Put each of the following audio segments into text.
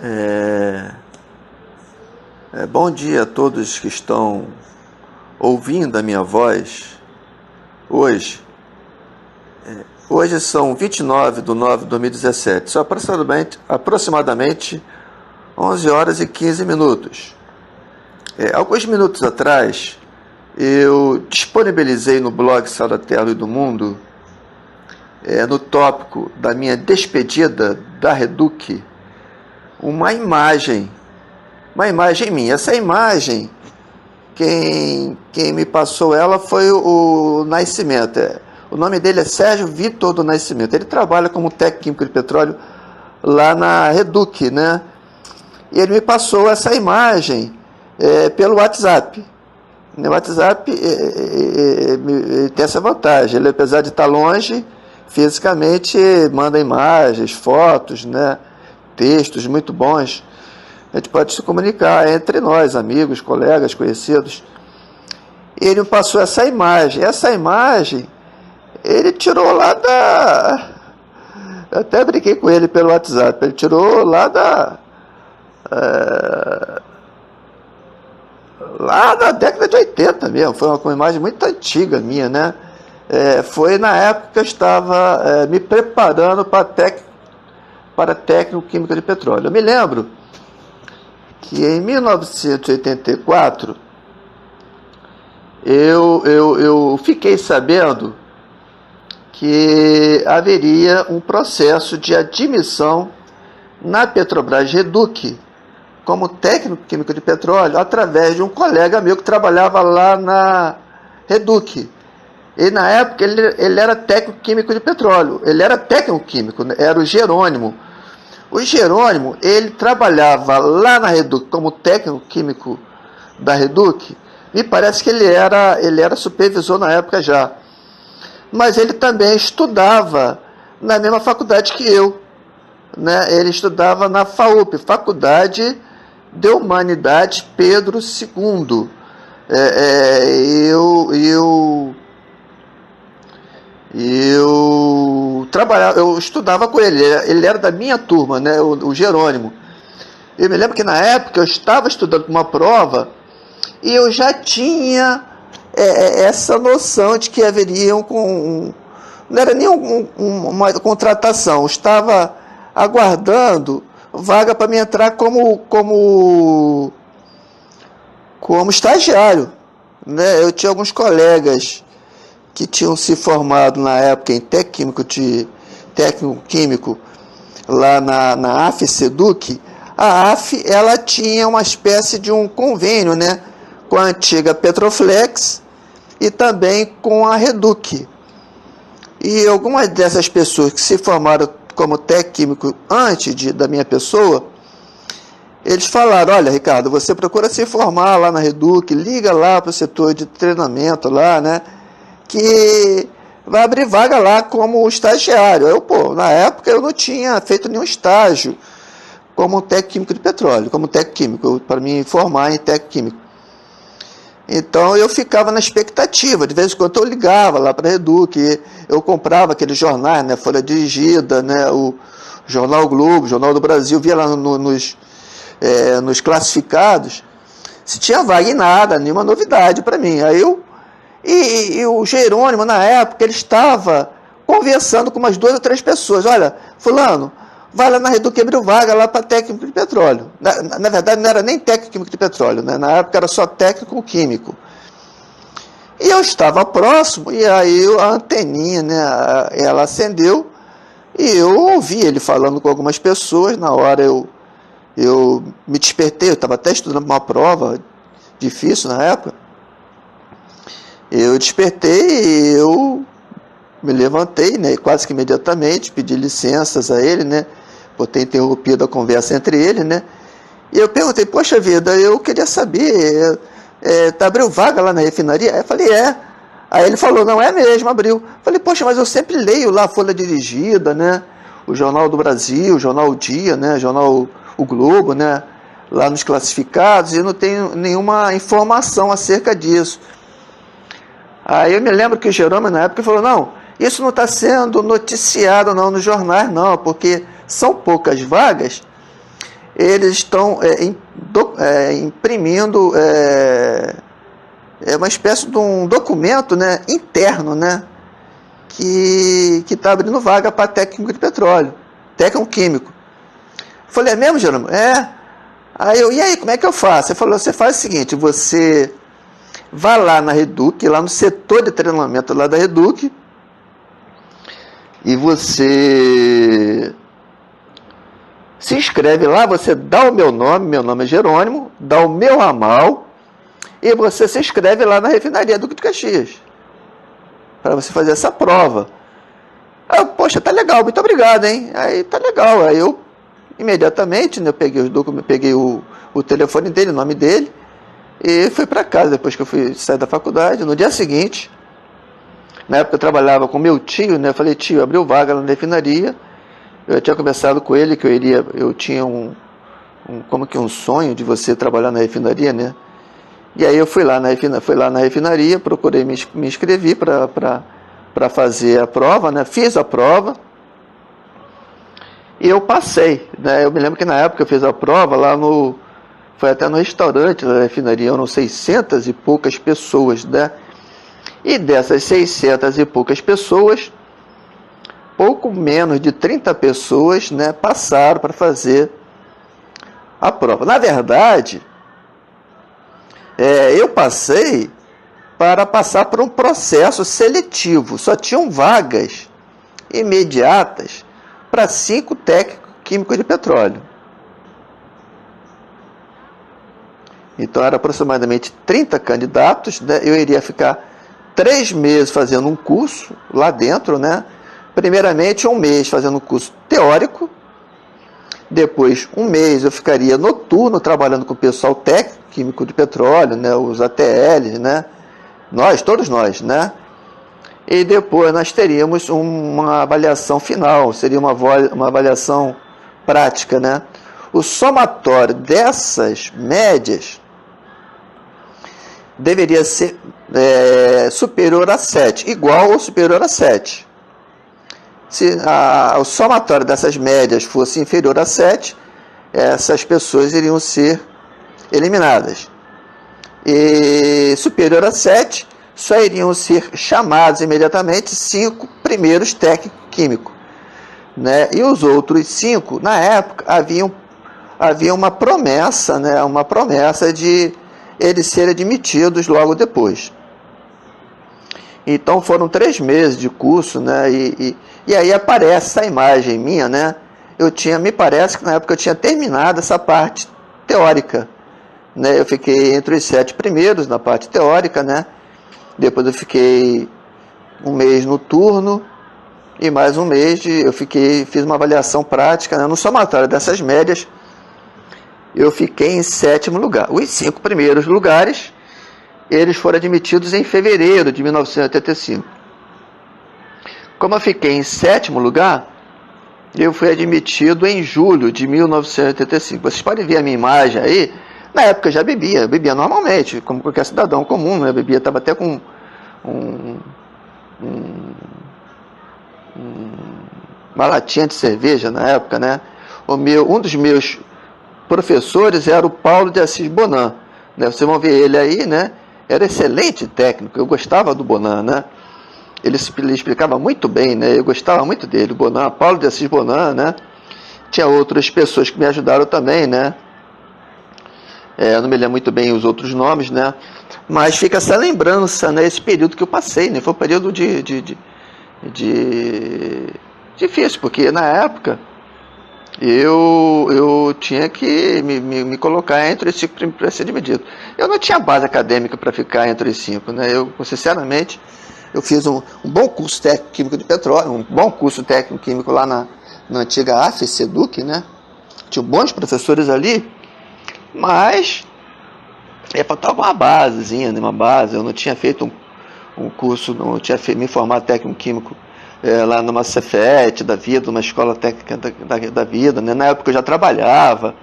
É, Bom dia a todos que estão ouvindo a minha voz hoje. Hoje são 29/9/2017, são aproximadamente 11 horas e 15 minutos. Alguns minutos atrás, eu disponibilizei no blog Sal da Terra e do Mundo, no tópico da minha despedida da Reduc, uma imagem minha. Essa imagem, quem me passou ela foi o Nascimento. O nome dele é Sérgio Vitor do Nascimento. Ele trabalha como técnico químico de petróleo lá na Reduc, né? E ele me passou essa imagem pelo WhatsApp. No WhatsApp tem essa vantagem. Ele, apesar de estar longe, fisicamente manda imagens, fotos, né? Textos muito bons. A gente pode se comunicar entre nós, amigos, colegas, conhecidos. Ele me passou essa imagem. Essa imagem, ele tirou lá da... Eu até brinquei com ele pelo WhatsApp. Ele tirou lá da década de 80 mesmo. Foi uma imagem muito antiga minha, né? Foi na época que eu estava me preparando para técnico químico de petróleo. Eu me lembro que em 1984 eu fiquei sabendo que haveria um processo de admissão na Petrobras Reduc como técnico químico de petróleo através de um colega meu que trabalhava lá na Reduc. E na época ele era técnico químico de petróleo, ele era técnico químico, era o Jerônimo. O Jerônimo, ele trabalhava lá na Reduc como técnico químico da Reduc. Me parece que ele era supervisor na época já. Mas ele também estudava na mesma faculdade que eu, né? Ele estudava na FAUP, Faculdade de Humanidades Pedro II. Eu estudava com ele, ele era da minha turma, né, o Jerônimo. Eu me lembro que na época eu estava estudando para uma prova e eu já tinha essa noção de que haveria não era nem uma contratação, eu estava aguardando vaga para me entrar como estagiário, né? Eu tinha alguns colegas que tinham se formado na época em técnico químico lá na AF-Seduc. A AF, ela tinha uma espécie de um convênio, né, com a antiga Petroflex e também com a Reduc. E algumas dessas pessoas que se formaram como técnico antes da minha pessoa, eles falaram: olha, Ricardo, você procura se formar lá na Reduc, liga lá para o setor de treinamento lá, né, que vai abrir vaga lá como estagiário. Na época eu não tinha feito nenhum estágio como técnico químico de petróleo, como técnico químico, para me formar em técnico químico. Então eu ficava na expectativa, de vez em quando eu ligava lá para a Reduc, eu comprava aqueles jornais, né, Folha Dirigida, né, o Jornal Globo, Jornal do Brasil, via lá nos classificados, se tinha vaga em nada, nenhuma novidade para mim. Aí E o Jerônimo, na época, ele estava conversando com umas 2 ou 3 pessoas. Olha, fulano, vai lá na Reduc, abriu vaga lá para técnico de petróleo. Na verdade, não era nem técnico químico de petróleo, né? Na época era só técnico químico. E eu estava próximo, e aí a anteninha, né, ela acendeu, e eu ouvi ele falando com algumas pessoas. Na hora eu me despertei, eu estava até estudando uma prova difícil na época. Eu despertei e eu me levantei, né, quase que imediatamente, pedi licenças a ele, né, por ter interrompido a conversa entre eles, né, e eu perguntei: poxa vida, eu queria saber, abriu vaga lá na refinaria? Aí eu falei: Aí ele falou: não, é mesmo, abriu. Eu falei: poxa, mas eu sempre leio lá a Folha Dirigida, né, o Jornal do Brasil, o Jornal O Dia, né, o Jornal O Globo, né, lá nos classificados, e não tenho nenhuma informação acerca disso. Aí eu me lembro que o Jerônimo, na época, falou: não, isso não está sendo noticiado não nos jornais, não, porque são poucas vagas, eles estão imprimindo uma espécie de um documento, né, interno, né, que está abrindo vaga para técnico de petróleo, técnico químico. Eu falei, é mesmo, Jerônimo? É. Aí e aí, como é que eu faço? Ele falou, você faz o seguinte, você vai lá na Reduc, lá no setor de treinamento lá da Reduc, e você se inscreve lá, você dá o meu nome é Jerônimo, dá o meu ramal, e você se inscreve lá na refinaria Duque de Caxias, para você fazer essa prova. Aí eu, poxa, tá legal, muito obrigado, hein? Aí tá legal, aí eu imediatamente, né, eu peguei os documentos, peguei o telefone dele, o nome dele, e fui para casa, depois que eu fui sair da faculdade. No dia seguinte, na época eu trabalhava com meu tio, né, eu falei, tio, abriu vaga na refinaria, eu tinha conversado com ele que eu tinha um sonho de você trabalhar na refinaria, né, e aí eu fui lá na refinaria, procurei, me inscrevi para fazer a prova, né, fiz a prova, e eu passei, né? Eu me lembro que na época eu fiz a prova lá foi até no restaurante da refinaria, eram 600 e poucas pessoas, né? E dessas 600 e poucas pessoas, pouco menos de 30 pessoas, né, passaram para fazer a prova. Na verdade, eu passei para passar por um processo seletivo, só tinham vagas imediatas para 5 técnicos químicos de petróleo. Então, eram aproximadamente 30 candidatos, né? Eu iria ficar 3 meses fazendo um curso lá dentro, né? Primeiramente, 1 mês fazendo um curso teórico, depois 1 mês eu ficaria noturno trabalhando com o pessoal técnico químico de petróleo, né? Os ATLs, né? Todos nós, né? E depois nós teríamos uma avaliação final, seria uma avaliação prática, né? O somatório dessas médias deveria ser superior a 7, igual ou superior a 7. Se o somatório dessas médias fosse inferior a 7, essas pessoas iriam ser eliminadas. E superior a 7, só iriam ser chamados imediatamente 5 primeiros técnicos químicos, né? E os outros 5, na época, havia uma promessa, né? Uma promessa de eles serem admitidos logo depois. Então foram 3 meses de curso, né? E aí aparece essa imagem minha, né? Me parece que na época eu tinha terminado essa parte teórica, né? Eu fiquei entre os 7 primeiros na parte teórica, né? Depois eu fiquei 1 mês no turno e mais 1 mês fiz uma avaliação prática, né? No somatório dessas médias, eu fiquei em 7º lugar. Os 5 primeiros lugares, eles foram admitidos em fevereiro de 1985. Como eu fiquei em 7º lugar, eu fui admitido em julho de 1985. Vocês podem ver a minha imagem aí. Na época eu já bebia normalmente, como qualquer cidadão comum, né? Eu bebia, estava até com uma latinha de cerveja na época, né? Um dos meus professores era o Paulo de Assis Bonan, né? Vocês vão ver ele aí, né? Era excelente técnico, eu gostava do Bonan, né? Ele explicava muito bem, né? Eu gostava muito dele, Bonan, Paulo de Assis Bonan, né? Tinha outras pessoas que me ajudaram também, né? Eu não me lembro muito bem os outros nomes, né? Mas fica essa lembrança, né? Esse período que eu passei, né? Foi um período difícil, porque na época eu tinha que me colocar entre os 5 para ser admitido. Eu não tinha base acadêmica para ficar entre os 5, né? Sinceramente, eu fiz um bom curso técnico químico de petróleo, um bom curso técnico químico lá na antiga AFE-SEDUC, né? Tinha bons professores ali, mas faltava uma basezinha, uma base. Eu não tinha feito um curso, não tinha me formado técnico químico lá numa Cefet da vida, numa escola técnica da vida, né? Na época eu já trabalhava.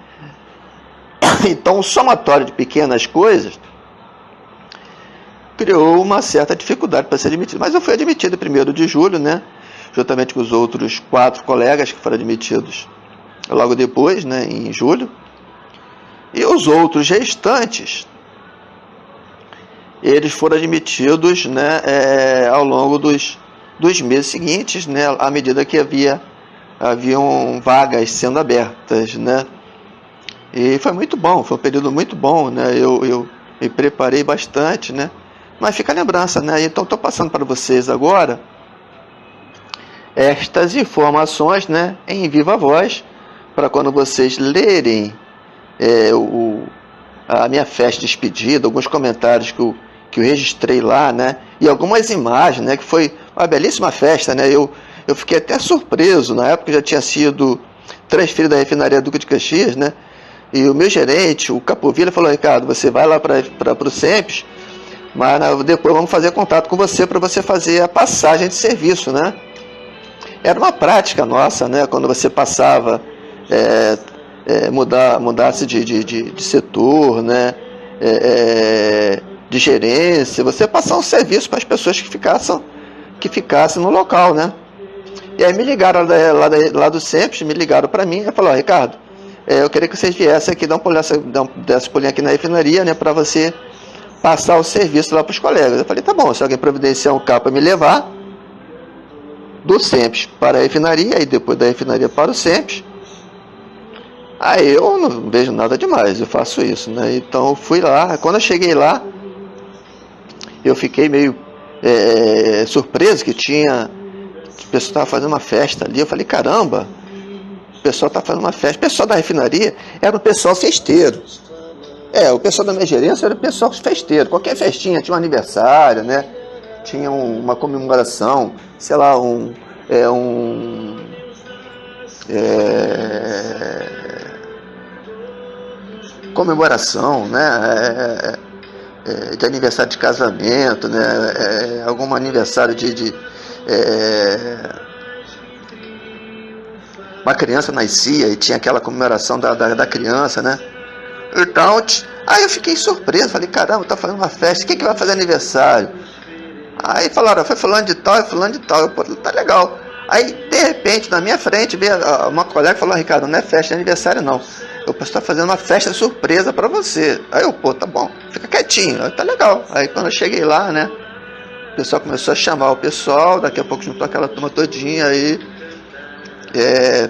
Então, o somatório de pequenas coisas criou uma certa dificuldade para ser admitido. Mas eu fui admitido em 1º de julho, né? Juntamente com os outros 4 colegas que foram admitidos logo depois, né? Em julho. E os outros restantes, eles foram admitidos, né, ao longo dos meses seguintes, né, à medida que haviam vagas sendo abertas, né. E foi muito bom, foi um período muito bom, né, eu me preparei bastante, né, mas fica a lembrança, né, então estou passando para vocês agora estas informações, né, em viva voz, para quando vocês lerem a minha festa de despedida, alguns comentários que eu registrei lá, né, e algumas imagens, né, que foi uma belíssima festa, né, eu fiquei até surpreso, na época já tinha sido transferido da refinaria Duque de Caxias, né, e o meu gerente, o Capovilla, falou: Ricardo, você vai lá para o SEMPES, mas depois vamos fazer contato com você para você fazer a passagem de serviço, né. Era uma prática nossa, né, quando você passava, mudasse de setor, né, de gerência, você passar um serviço para as pessoas que ficassem no local, né. E aí me ligaram lá do SEMPES, me ligaram para mim e falaram: Ricardo, eu queria que vocês viessem aqui, desse pulinho aqui na refinaria, né, para você passar o serviço lá para os colegas. Eu falei: tá bom, se alguém providenciar um carro para me levar do SEMPES para a refinaria e depois da refinaria para o SEMPES, aí eu não vejo nada demais, eu faço isso, né. Então eu fui lá, quando eu cheguei lá, eu fiquei meio surpreso que o pessoal estava fazendo uma festa ali. Eu falei: caramba, o pessoal está fazendo uma festa. O pessoal da refinaria era um pessoal festeiro. O pessoal da minha gerência era o pessoal festeiro. Qualquer festinha, tinha um aniversário, né? Tinha uma comemoração, sei lá, comemoração, né? De aniversário de casamento, né? Algum aniversário uma criança nascia e tinha aquela comemoração da criança, né? Então, aí eu fiquei surpreso, falei: caramba, tá fazendo uma festa, quem que vai fazer aniversário? Aí falaram: foi fulano de tal e fulano de tal. Eu: pô, tá legal. Aí, de repente, na minha frente, veio uma colega e falou: Ricardo, não é festa, é aniversário não. Eu posso estar fazendo uma festa surpresa para você. Aí eu: pô, tá bom, fica quietinho. Aí, tá legal. Aí quando eu cheguei lá, né, o pessoal começou a chamar o pessoal, daqui a pouco juntou aquela turma todinha, aí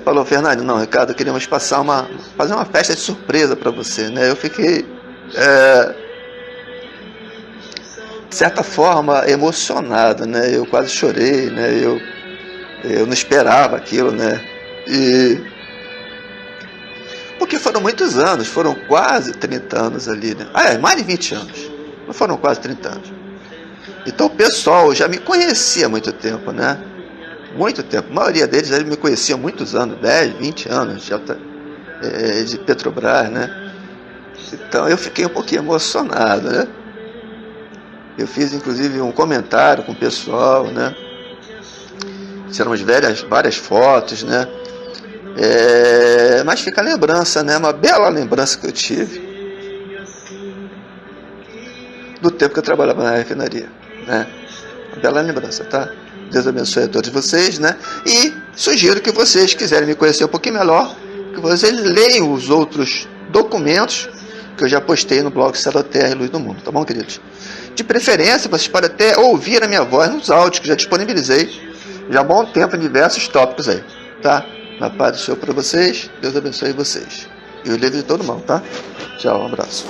falou: Fernando, não, Ricardo, queríamos fazer uma festa de surpresa para você, né. Eu fiquei, de certa forma, emocionado, né, eu quase chorei, né, eu não esperava aquilo, né, porque foram muitos anos, foram quase 30 anos ali, né, mais de 20 anos, não foram quase 30 anos. Então o pessoal já me conhecia há muito tempo, né? Muito tempo. A maioria deles já me conhecia há muitos anos, 10, 20 anos de Petrobras, né? Então eu fiquei um pouquinho emocionado, né? Eu fiz inclusive um comentário com o pessoal, né? Tiramos várias fotos, né? Mas fica a lembrança, né? Uma bela lembrança que eu tive do tempo que eu trabalhava na refinaria, né? Uma bela lembrança, tá? Deus abençoe a todos vocês, né? E sugiro que vocês quiserem me conhecer um pouquinho melhor, que vocês leiam os outros documentos que eu já postei no blog Céu da Terra e Luz do Mundo, tá bom, queridos? De preferência, vocês podem até ouvir a minha voz nos áudios que já disponibilizei já há bom tempo em diversos tópicos aí, tá? Na paz do Senhor para vocês, Deus abençoe vocês. E o livre de todo mal, tá? Tchau, um abraço.